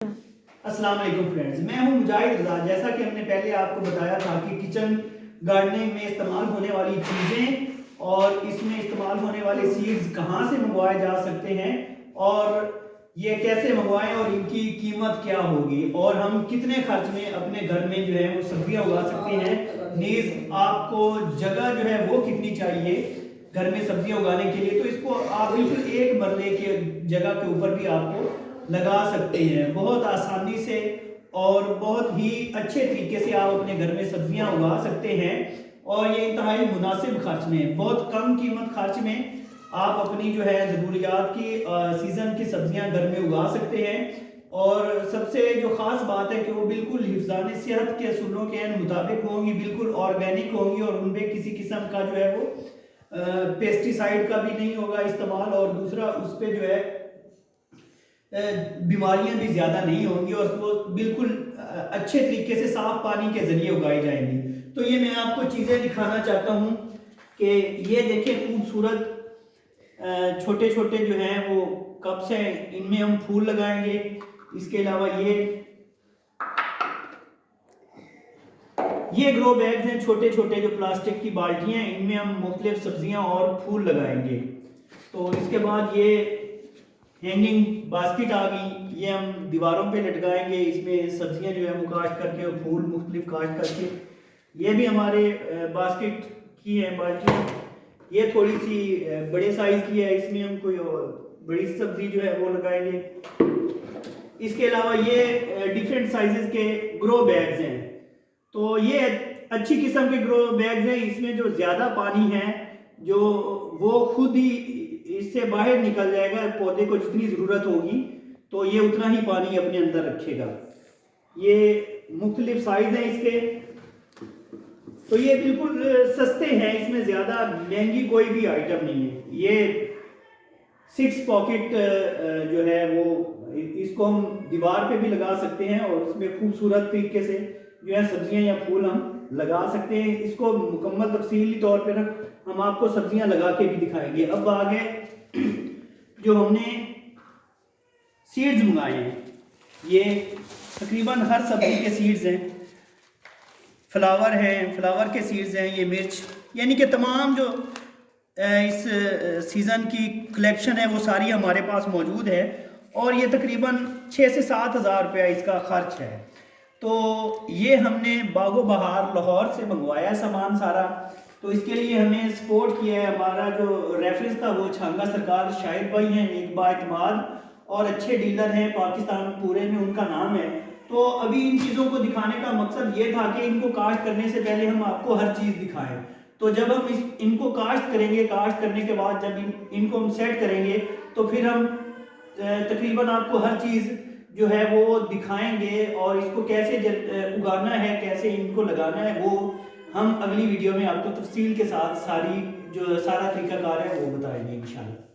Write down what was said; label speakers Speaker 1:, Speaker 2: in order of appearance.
Speaker 1: अस्सलाम वालेकुम फ्रेंड्स, मैं हूं मुजाहिद रजा। जैसा कि हमने पहले आपको बताया था कि किचन गार्डनिंग में इस्तेमाल होने वाली चीज़ें और इसमें इस्तेमाल होने वाले सीड्स कहां से मंगवाए जा सकते हैं और ये कैसे मंगवाएं और इनकी कीमत क्या होगी और हम कितने खर्च में अपने घर में जो है वो सब्जियां उगा सकते हैं। नीज आपको जगह जो है वो कितनी चाहिए घर में सब्जियां उगाने के लिए, तो इसको आप बिल्कुल एक मरले के जगह के ऊपर भी आपको लगा सकते हैं बहुत आसानी से और बहुत ही अच्छे तरीके से आप अपने घर में सब्जियां उगा सकते हैं। और ये इंतहाई मुनासिब खर्च में, बहुत कम कीमत खर्च में आप अपनी जो है ज़रूरियात की सीज़न की सब्जियां घर में उगा सकते हैं। और सबसे जो ख़ास बात है कि वो बिल्कुल हिफ्ज़ान सेहत के असूलों के मुताबिक होंगी, बिल्कुल ऑर्गेनिक होंगी और उनमें किसी किस्म का जो है वो पेस्टिसाइड का भी नहीं होगा इस्तेमाल, और दूसरा उस पर जो है बीमारियां भी ज़्यादा नहीं होंगी और वो बिल्कुल अच्छे तरीके से साफ पानी के ज़रिए उगाई जाएंगी। तो ये मैं आपको चीज़ें दिखाना चाहता हूँ कि ये देखें खूबसूरत छोटे छोटे जो हैं वो कप्स हैं, इनमें हम फूल लगाएंगे। इसके अलावा ये ग्रो बैग्स हैं, छोटे छोटे जो प्लास्टिक की बाल्टियाँ हैं, इनमें हम मुख्तलिफ सब्जियां और फूल लगाएंगे। तो इसके बाद ये हैंगिंग बास्केट आ गई, ये हम दीवारों पे लटकाएंगे। इसमें सब्जियां जो है वो काट करके और फूल मुख्तलिफ काट करके, ये भी हमारे बास्केट की है बाल्टियाँ। ये थोड़ी सी बड़े साइज की है, इसमें हम कोई बड़ी सब्जी जो है वो लगाएंगे। इसके अलावा ये डिफरेंट साइजेस के ग्रो बैग्स हैं, तो ये अच्छी किस्म के ग्रो बैग्स हैं। इसमें जो ज़्यादा पानी है जो वो खुद ही इससे बाहर निकल जाएगा, पौधे को जितनी ज़रूरत होगी तो ये उतना ही पानी अपने अंदर रखेगा। ये मुख्तलिफ साइज हैं इसके, तो ये बिल्कुल सस्ते हैं, इसमें ज़्यादा महंगी कोई भी आइटम नहीं है। ये 6 पॉकेट जो है वो इसको हम दीवार पे भी लगा सकते हैं और इसमें खूबसूरत तरीके से जो है सब्जियां या फूल हम लगा सकते हैं। इसको मुकम्मल तफसीली तौर पर हम आपको सब्जियां लगा के भी दिखाएंगे। अब आगे जो हमने सीड्स मंगाए हैं, ये तकरीबन हर सब्जी के सीड्स हैं। फ्लावर हैं, फ्लावर के सीड्स हैं, ये मिर्च, यानी कि तमाम जो इस सीज़न की कलेक्शन है वो सारी हमारे पास मौजूद है। और ये तकरीबन 6 से 7 हज़ार रुपया इसका ख़र्च है। तो ये हमने बागो बहार लाहौर से मंगवाया सामान सारा। तो इसके लिए हमें सपोर्ट किया है, हमारा जो रेफरेंस था वो छांगा सरकार शाहिद भाई हैं, एक बाएतमाद और अच्छे डीलर हैं पाकिस्तान पूरे में, उनका नाम है। तो अभी इन चीज़ों को दिखाने का मकसद ये था कि इनको काश्त करने से पहले हम आपको हर चीज़ दिखाएं। तो जब हम इनको काश्त करेंगे, काश्त करने के बाद जब इनको हम सेट करेंगे तो फिर हम तकरीबन आपको हर चीज़ जो है वो दिखाएंगे और इसको कैसे उगाना है, कैसे इनको लगाना है, वो हम अगली वीडियो में आपको तफसील के साथ सारा तरीकाकार है वो बताएंगे इंशाल्लाह।